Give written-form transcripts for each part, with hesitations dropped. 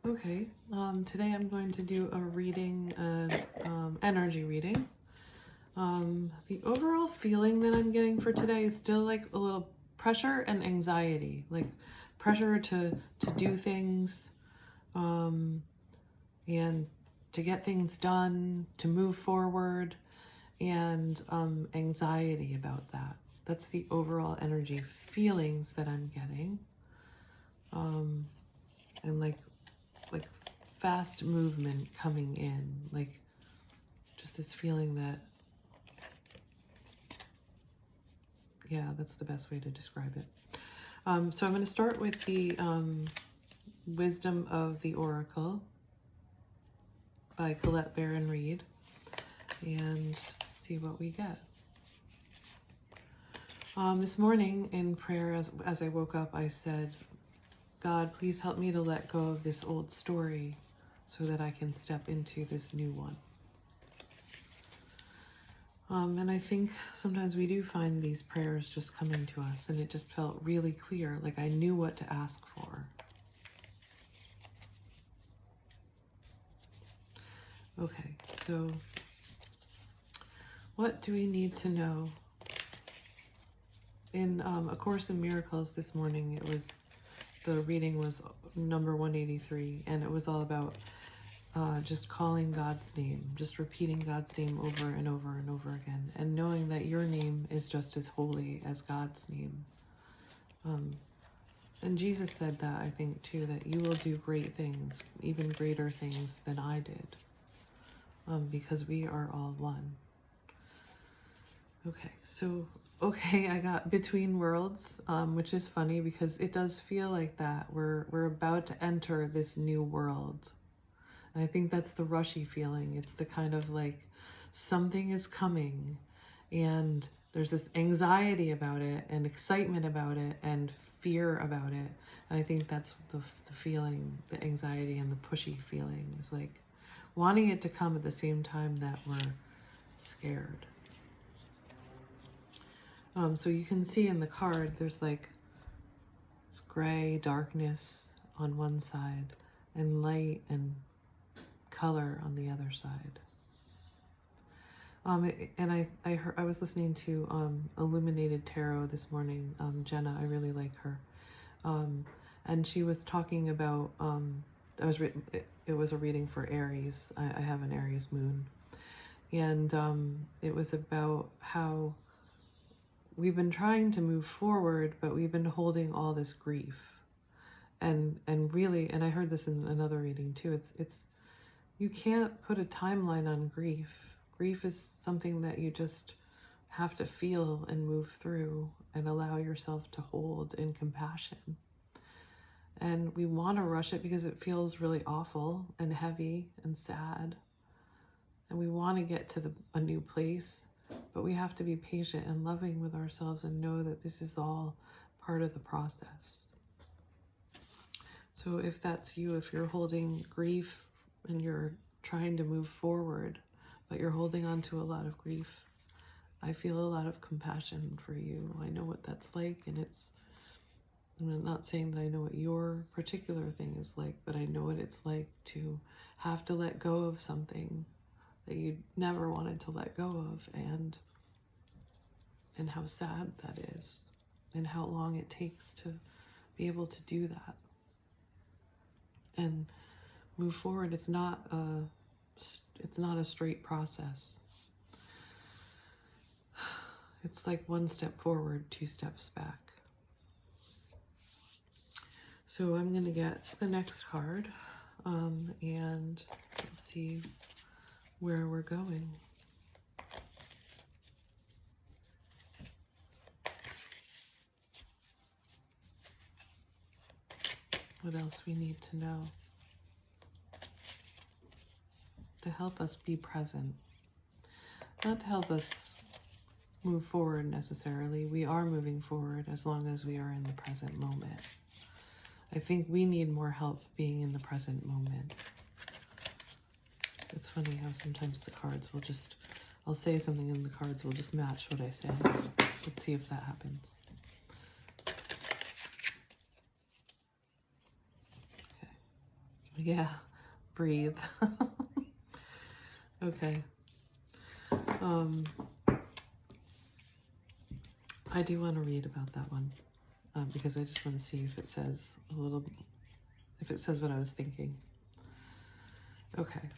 Okay, today I'm going to do a reading, energy reading. The overall feeling that I'm getting for today is still like a little pressure and anxiety, like pressure to do things, and to get things done, to move forward, and anxiety about that. That's the overall energy feelings that I'm getting, and like fast movement coming in, like just this feeling that, yeah, that's the best way to describe it. So I'm going to start with the Wisdom of the Oracle by Colette Baron Reed and see what we get. This morning in prayer, as I woke up, I said, God, please help me to let go of this old story so that I can step into this new one. And I think sometimes we do find these prayers just coming to us, and it just felt really clear, like I knew what to ask for. Okay, so what do we need to know? In A Course in Miracles this morning, the reading was number 183, and it was all about just calling God's name, just repeating God's name over and over and over again, and knowing that your name is just as holy as God's name. And Jesus said that, I think, too, that you will do great things, even greater things than I did, because we are all one. Okay, so, I got Between Worlds, which is funny because it does feel like that. We're about to enter this new world. And I think that's the rushy feeling. It's the kind of like something is coming and there's this anxiety about it and excitement about it and fear about it. And I think that's the feeling, the anxiety and the pushy feeling is like wanting it to come at the same time that we're scared. So you can see in the card, there's like this gray darkness on one side and light and color on the other side. And I was listening to Illuminated Tarot this morning. Jenna, I really like her. And she was talking about, it was a reading for Aries. I have an Aries moon. And it was about how we've been trying to move forward, but we've been holding all this grief. And really, and I heard this in another reading too, it's you can't put a timeline on grief. Grief is something that you just have to feel and move through and allow yourself to hold in compassion. And we want to rush it because it feels really awful and heavy and sad. And we want to get to a new place, but we have to be patient and loving with ourselves and know that this is all part of the process. So if that's you, if you're holding grief and you're trying to move forward, but you're holding on to a lot of grief, I feel a lot of compassion for you. I know what that's like, and I'm not saying that I know what your particular thing is like, but I know what it's like to have to let go of something that you never wanted to let go of, and how sad that is, and how long it takes to be able to do that and move forward. It's not a straight process. It's like one step forward, two steps back. So I'm going to get the next card, and see where we're going. What else we need to know to help us be present. Not to help us move forward necessarily. We are moving forward as long as we are in the present moment. I think we need more help being in the present moment. It's funny how sometimes the cards will just, I'll say something and the cards will just match what I say. Let's see if that happens. Okay. Yeah, breathe. Okay. I do want to read about that one because I just want to see if it says if it says what I was thinking. Okay.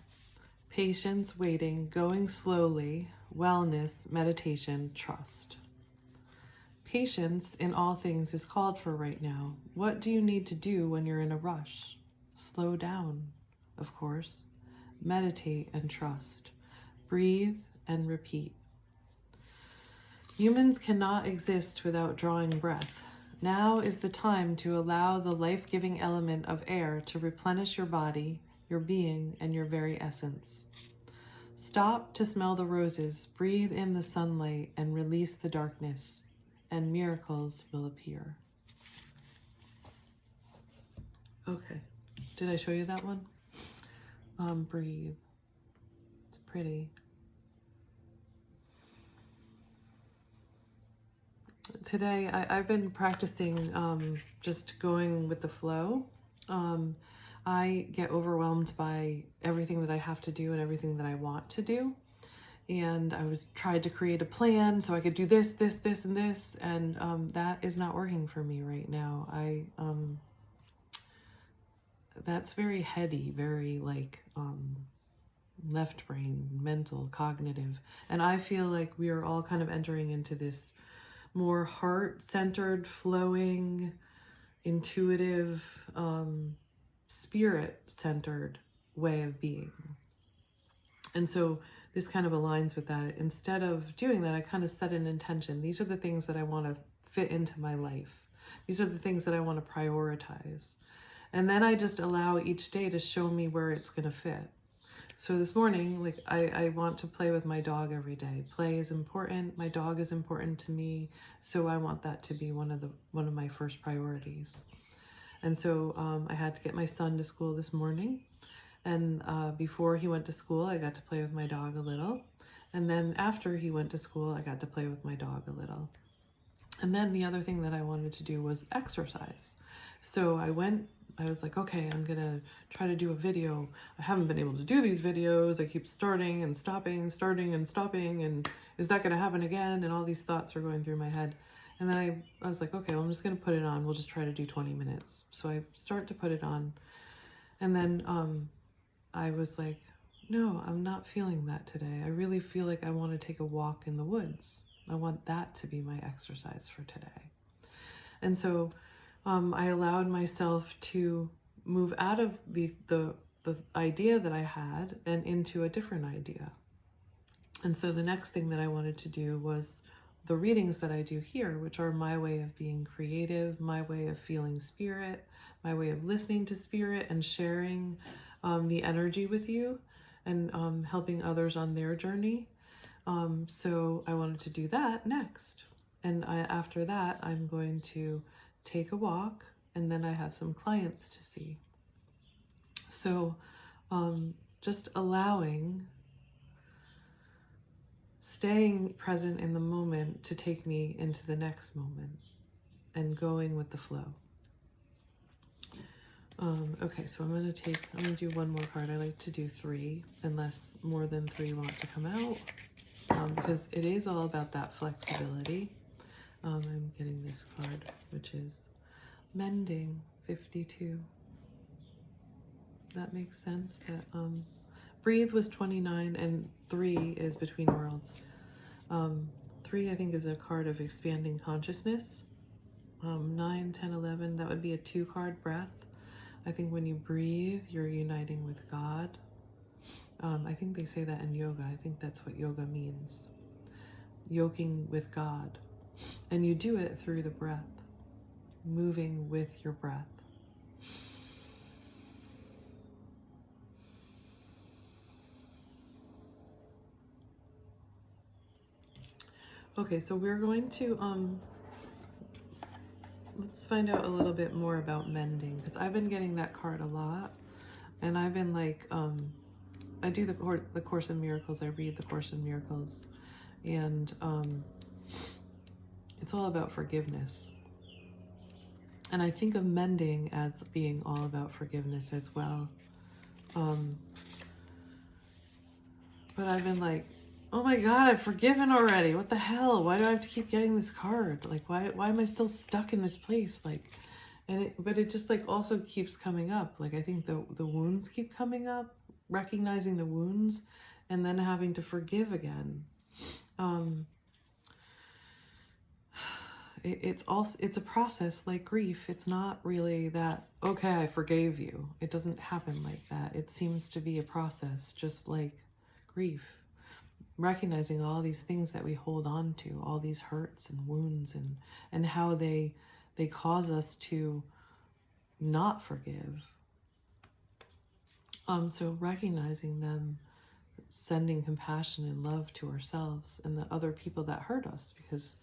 Patience, waiting, going slowly, wellness, meditation, trust. Patience in all things is called for right now. What do you need to do when you're in a rush? Slow down, of course. Meditate and trust. Breathe and repeat. Humans cannot exist without drawing breath. Now is the time to allow the life-giving element of air to replenish your body, your being, and your very essence. Stop to smell the roses, breathe in the sunlight, and release the darkness, and miracles will appear. Okay, did I show you that one? Breathe. It's pretty. Today, I've been practicing just going with the flow. I get overwhelmed by everything that I have to do and everything that I want to do. And I tried to create a plan so I could do this, this, this, and this, and that is not working for me right now. That's very heady, very like left brain, mental, cognitive, and I feel like we are all kind of entering into this more heart-centered, flowing, intuitive, spirit-centered way of being. And so this kind of aligns with that. Instead of doing that, I kind of set an intention. These are the things that I want to fit into my life. These are the things that I want to prioritize. And then I just allow each day to show me where it's going to fit. So this morning, like I want to play with my dog every day. Play is important. My dog is important to me. So I want that to be one of my first priorities. And so I had to get my son to school this morning. And before he went to school, I got to play with my dog a little. And then after he went to school, I got to play with my dog a little. And then the other thing that I wanted to do was exercise. So I was like, okay, I'm gonna try to do a video. I haven't been able to do these videos. I keep starting and stopping, and is that gonna happen again? And all these thoughts are going through my head. And then I was like, okay, well, I'm just gonna put it on. We'll just try to do 20 minutes. So I start to put it on. And then I was like, no, I'm not feeling that today. I really feel like I want to take a walk in the woods. I want that to be my exercise for today. And so I allowed myself to move out of the idea that I had and into a different idea. And so the next thing that I wanted to do was the readings that I do here, which are my way of being creative, my way of feeling spirit, my way of listening to spirit and sharing the energy with you and helping others on their journey. So I wanted to do that next. And after that, I'm going to take a walk, and then I have some clients to see. So just staying present in the moment to take me into the next moment and going with the flow. Okay, so I'm going to do one more card. I like to do 3, unless more than 3 want to come out, because it is all about that flexibility. I'm getting this card, which is Mending 52. That makes sense. That Breathe was 29, and 3 is Between Worlds. 3, I think, is a card of expanding consciousness. 9, 10, 11, that would be a 2-card breath. I think when you breathe, you're uniting with God. I think they say that in yoga. I think that's what yoga means. Yoking with God. And you do it through the breath, moving with your breath. Okay, so we're going to, let's find out a little bit more about mending, because I've been getting that card a lot, and I've been like, I do the Course in Miracles, I read the Course in Miracles, and it's all about forgiveness. And I think of mending as being all about forgiveness as well. Um, but I've been like, oh my God, I've forgiven already. What the hell? Why do I have to keep getting this card? Like, why am I still stuck in this place? Like, but it just like also keeps coming up. Like, I think the wounds keep coming up, recognizing the wounds, and then having to forgive again. It's a process like grief. It's not really that, okay, I forgave you. It doesn't happen like that. It seems to be a process, just like grief. Recognizing all these things that we hold on to, all these hurts and wounds, and how they cause us to not forgive. So recognizing them, sending compassion and love to ourselves and the other people that hurt us, because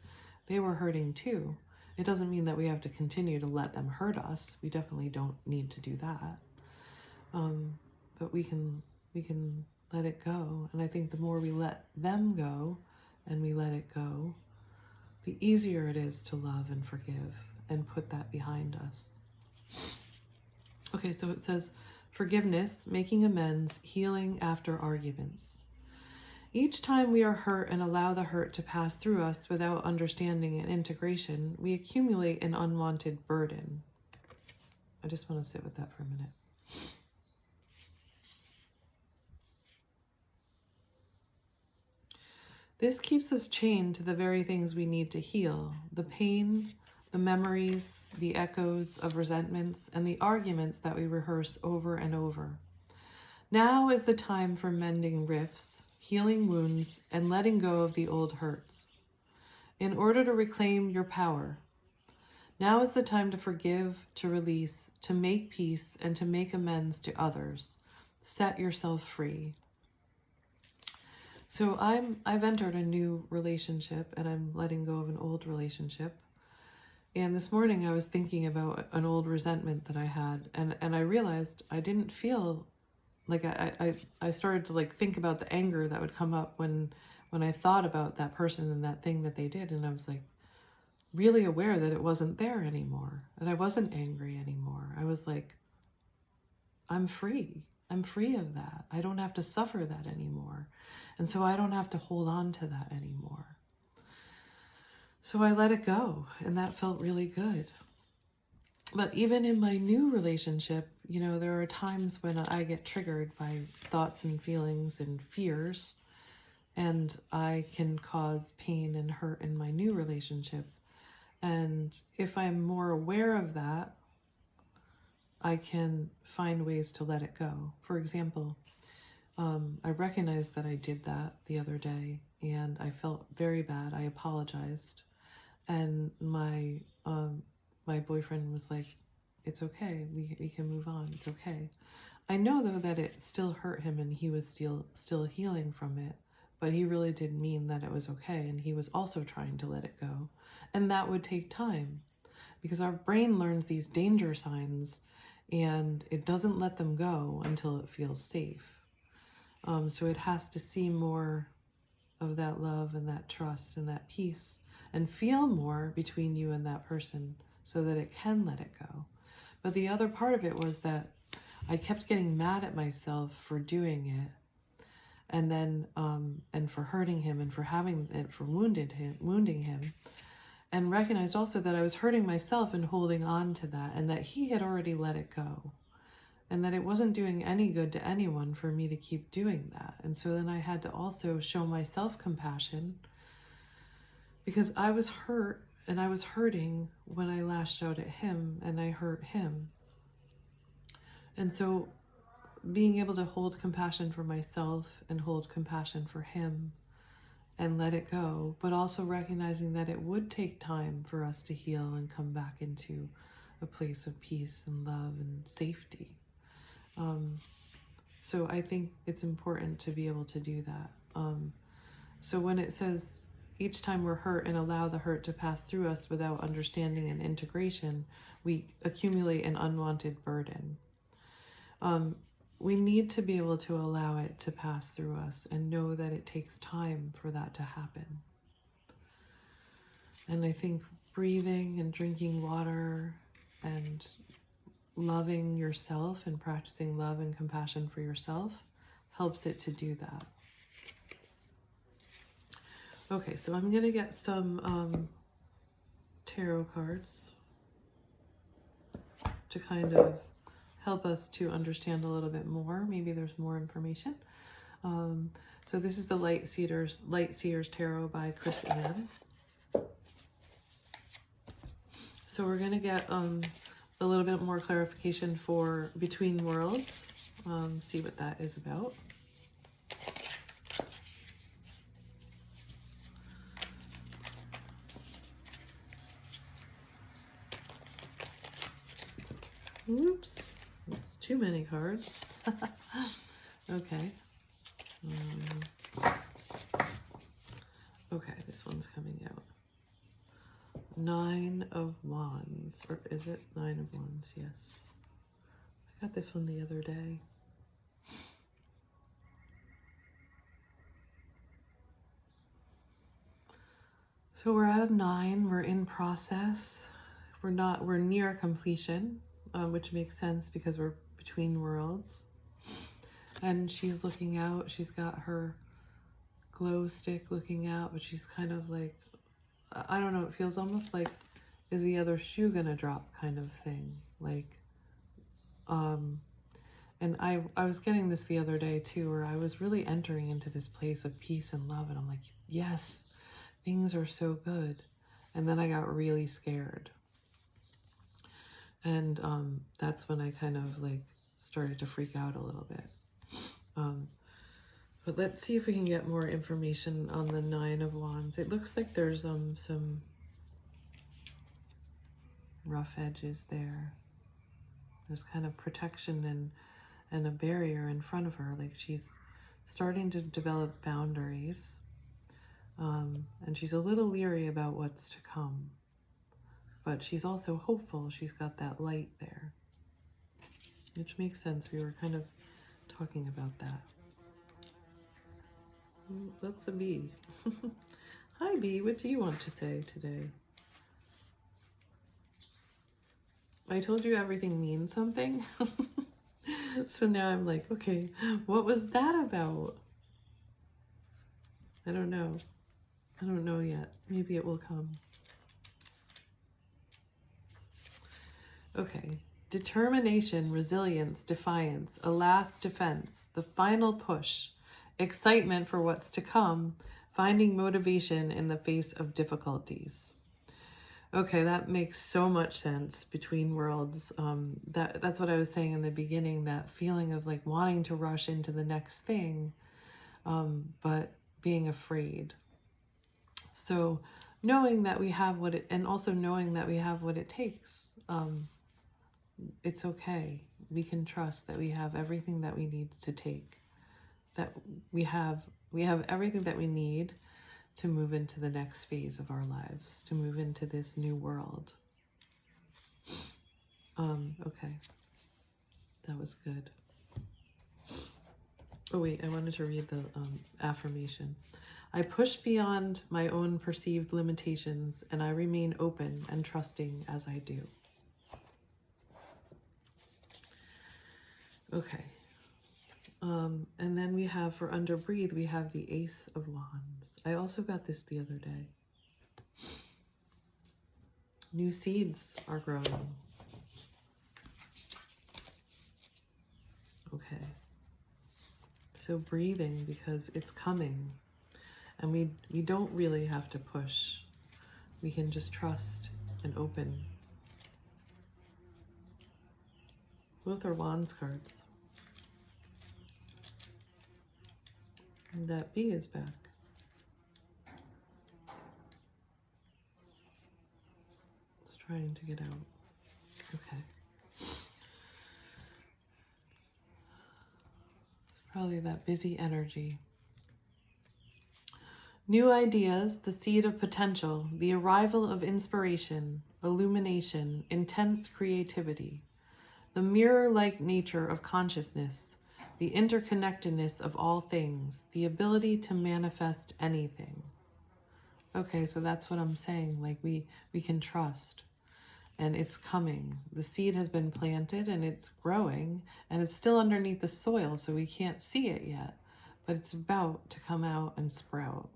they were hurting too. It doesn't mean that we have to continue to let them hurt us. We definitely don't need to do that. But we can let it go. And I think the more we let them go and we let it go, the easier it is to love and forgive and put that behind us. Okay, so it says, forgiveness, making amends, healing after arguments. Each time we are hurt and allow the hurt to pass through us without understanding and integration, we accumulate an unwanted burden. I just want to sit with that for a minute. This keeps us chained to the very things we need to heal: the pain, the memories, the echoes of resentments, and the arguments that we rehearse over and over. Now is the time for mending rifts, healing wounds, and letting go of the old hurts. In order to reclaim your power, now is the time to forgive, to release, to make peace, and to make amends to others. Set yourself free. So I've entered a new relationship, and I'm letting go of an old relationship. And this morning I was thinking about an old resentment that I had, and I realized I didn't feel like I started to like think about the anger that would come up when I thought about that person and that thing that they did, and I was like really aware that it wasn't there anymore, and I wasn't angry anymore. I was like, I'm free. I'm free of that. I don't have to suffer that anymore. And so I don't have to hold on to that anymore. So I let it go, and that felt really good. But even in my new relationship, you know, there are times when I get triggered by thoughts and feelings and fears, and I can cause pain and hurt in my new relationship. And if I'm more aware of that, I can find ways to let it go. For example, I recognized that I did that the other day, and I felt very bad. I apologized, and my boyfriend was like, "It's okay. We can move on. It's okay." I know though that it still hurt him, and he was still healing from it. But he really did mean that it was okay, and he was also trying to let it go, and that would take time, because our brain learns these danger signs, and it doesn't let them go until it feels safe. So it has to see more of that love and that trust and that peace, and feel more between you and that person so that it can let it go. But the other part of it was that I kept getting mad at myself for doing it, and then and for hurting him, and for having it, for wounding him, and recognized also that I was hurting myself and holding on to that, and that he had already let it go, and that it wasn't doing any good to anyone for me to keep doing that. And so then I had to also show myself compassion, because I was hurt and I was hurting when I lashed out at him and I hurt him. And so being able to hold compassion for myself and hold compassion for him and let it go, but also recognizing that it would take time for us to heal and come back into a place of peace and love and safety. So I think it's important to be able to do that. So when it says, each time we're hurt and allow the hurt to pass through us without understanding and integration, we accumulate an unwanted burden. We need to be able to allow it to pass through us and know that it takes time for that to happen. And I think breathing and drinking water and loving yourself and practicing love and compassion for yourself helps it to do that. Okay, so I'm going to get some tarot cards to kind of help us to understand a little bit more. Maybe there's more information. So this is the Light Seers Tarot by Chris Ann. So we're going to get a little bit more clarification for Between Worlds. See what that is about. Oops, it's too many cards. Okay. Okay, this one's coming out. 9 of Wands, or is it 9 of Wands? Yes. I got this one the other day. So we're at a 9, we're in process. We're near completion, which makes sense because we're between worlds. And she's looking out, she's got her glow stick looking out, but she's kind of like, I don't know, it feels almost like, is the other shoe gonna drop kind of thing. Like, and I was getting this the other day too, where I was really entering into this place of peace and love, and I'm like, yes, things are so good. And then I got really scared. And that's when I kind of like started to freak out a little bit. But let's see if we can get more information on the 9 of Wands. It looks like there's some rough edges there. There's kind of protection and a barrier in front of her. Like she's starting to develop boundaries. And she's a little leery about what's to come. But she's also hopeful. She's got that light there. Which makes sense. We were kind of talking about that. That's a bee. Hi, bee. What do you want to say today? I told you everything means something. So now I'm like, okay, what was that about? I don't know. I don't know yet. Maybe it will come. Okay. Determination, resilience, defiance, a last defense, the final push, excitement for what's to come, finding motivation in the face of difficulties. Okay, that makes so much sense. Between worlds. That's what I was saying in the beginning, that feeling of like wanting to rush into the next thing, but being afraid. So knowing that we have what it, and also knowing that we have what it takes. It's okay. We can trust that we have everything that we need to take. That we have everything that we need to move into the next phase of our lives, to move into this new world. Okay. That was good. Oh wait, I wanted to read the affirmation. I push beyond my own perceived limitations, and I remain open and trusting as I do. Okay. And then we have, for under breathe, we have the Ace of Wands. I also got this the other day. New seeds are growing. Okay. So breathing, because it's coming. And we don't really have to push. We can just trust and open. Both are Wands cards. And that bee is back. It's trying to get out. Okay. It's probably that busy energy. New ideas, the seed of potential, the arrival of inspiration, illumination, intense creativity, the mirror-like nature of consciousness, the interconnectedness of all things, the ability to manifest anything. Okay, so that's what I'm saying. Like we can trust. and it's coming. The seed has been planted and it's growing, and it's still underneath the soil, so we can't see it yet, but it's about to come out and sprout.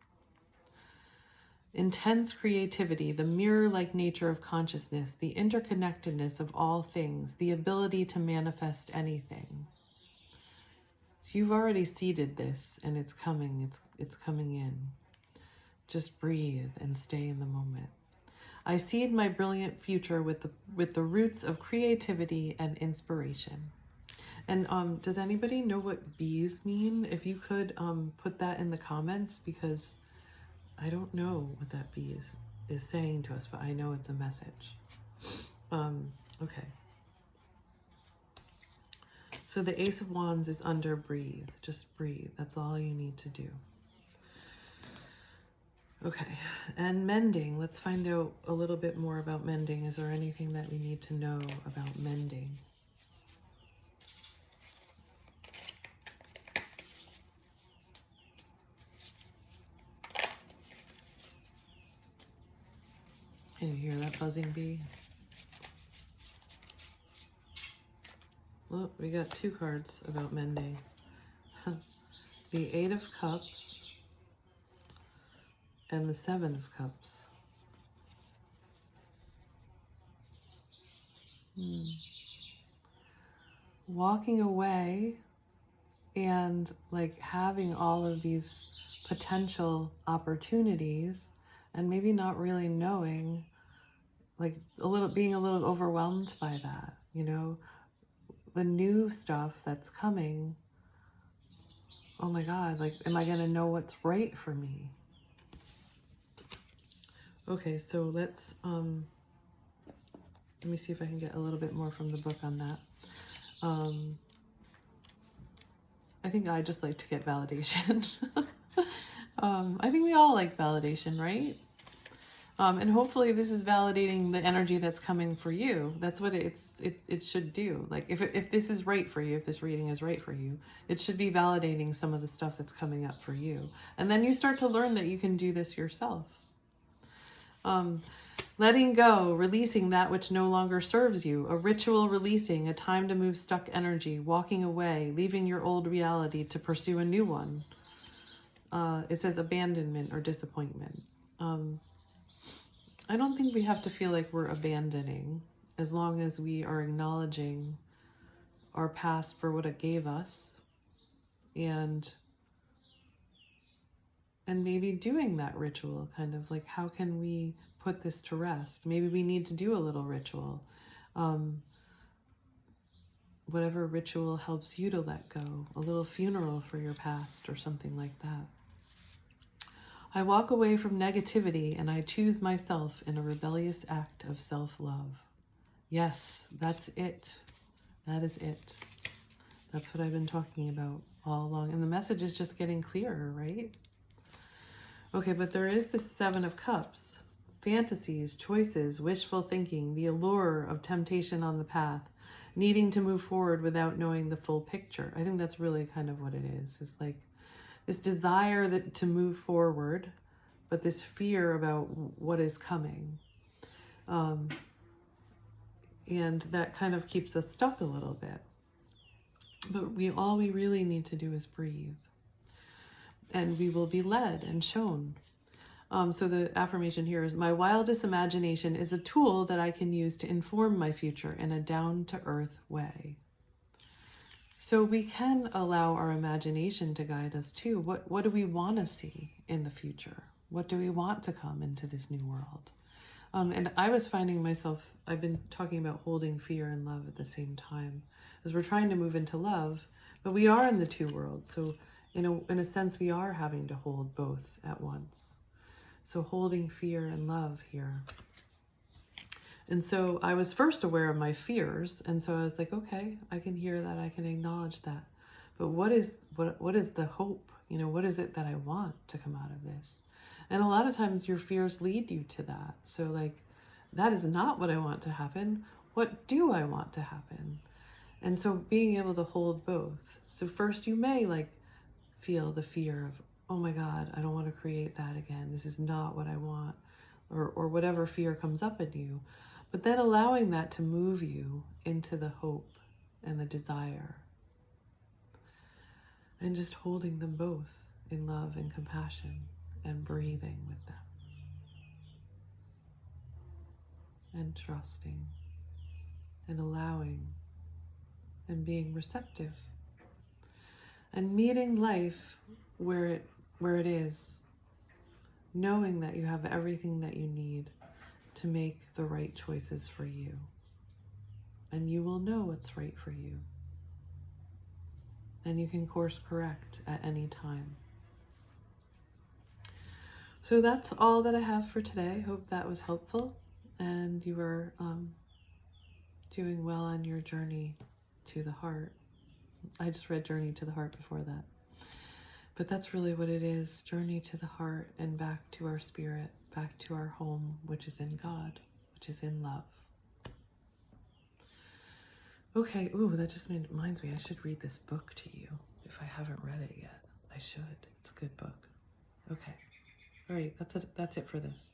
Intense creativity, the mirror-like nature of consciousness, the interconnectedness of all things, the ability to manifest anything. So you've already seeded this, and it's coming. It's coming in. Just breathe and stay in the moment. I seed my brilliant future with the roots of creativity and inspiration. And does anybody know what bees mean? If you could put that in the comments, because I don't know what that bee is saying to us, but I know it's a message. Okay. So the Ace of Wands is under breathe. Just breathe. That's all you need to do. Okay, and mending. Let's find out a little bit more about mending. Is there anything that we need to know about mending? Can you hear that buzzing bee? Look, we got two cards about mending. The Eight of Cups and the Seven of Cups. Walking away and like having all of these potential opportunities and maybe not really knowing, like being a little overwhelmed by that, you know, the new stuff that's coming. Oh my God, like, am I gonna know what's right for me? Okay, so let's, let me see if I can get a little bit more from the book on that. I think I just like to get validation. I think we all like validation, right? And hopefully this is validating the energy that's coming for you. That's what it should do. Like if this is right for you, if this reading is right for you, it should be validating some of the stuff that's coming up for you. And then you start to learn that you can do this yourself. Letting go, releasing that which no longer serves you, a ritual releasing, a time to move stuck energy, walking away, leaving your old reality to pursue a new one. It says abandonment or disappointment. I don't think we have to feel like we're abandoning, as long as we are acknowledging our past for what it gave us, and maybe doing that ritual, kind of like, how can we put this to rest? Maybe we need to do a little ritual. Whatever ritual helps you to let go, a little funeral for your past or something like that. I walk away from negativity and I choose myself in a rebellious act of self-love. Yes, that's it. That is it. That's what I've been talking about all along. And the message is just getting clearer, right? Okay, but there is the Seven of Cups. Fantasies, choices, wishful thinking, the allure of temptation on the path, needing to move forward without knowing the full picture. I think that's really kind of what it is. It's like this desire to move forward, but this fear about what is coming. And that kind of keeps us stuck a little bit. But all we really need to do is breathe. And we will be led and shown. So the affirmation here is, my wildest imagination is a tool that I can use to inform my future in a down-to-earth way. So we can allow our imagination to guide us too. What do we want to see in the future? What do we want to come into this new world? And I was finding myself, I've been talking about holding fear and love at the same time, as we're trying to move into love, but we are in the two worlds. So in a sense, we are having to hold both at once. So holding fear and love here. And so I was first aware of my fears. And so I was like, okay, I can hear that. I can acknowledge that. But what is the hope? You know, what is it that I want to come out of this? And a lot of times your fears lead you to that. So like, that is not what I want to happen. What do I want to happen? And so being able to hold both. So first you may like feel the fear of, oh my God, I don't want to create that again. This is not what I want. Or whatever fear comes up in you. But then allowing that to move you into the hope and the desire, and just holding them both in love and compassion and breathing with them and trusting and allowing and being receptive and meeting life where it is, knowing that you have everything that you need to make the right choices for you. And you will know what's right for you. And you can course correct at any time. So that's all that I have for today. Hope that was helpful and you were doing well on your journey to the heart. I just read Journey to the Heart before that. But that's really what it is, journey to the heart and back to our spirit, back to our home, which is in God, which is in love. Okay, ooh, that just reminds me, I should read this book to you. If I haven't read it yet, I should. It's a good book. Okay, all right, that's it for this.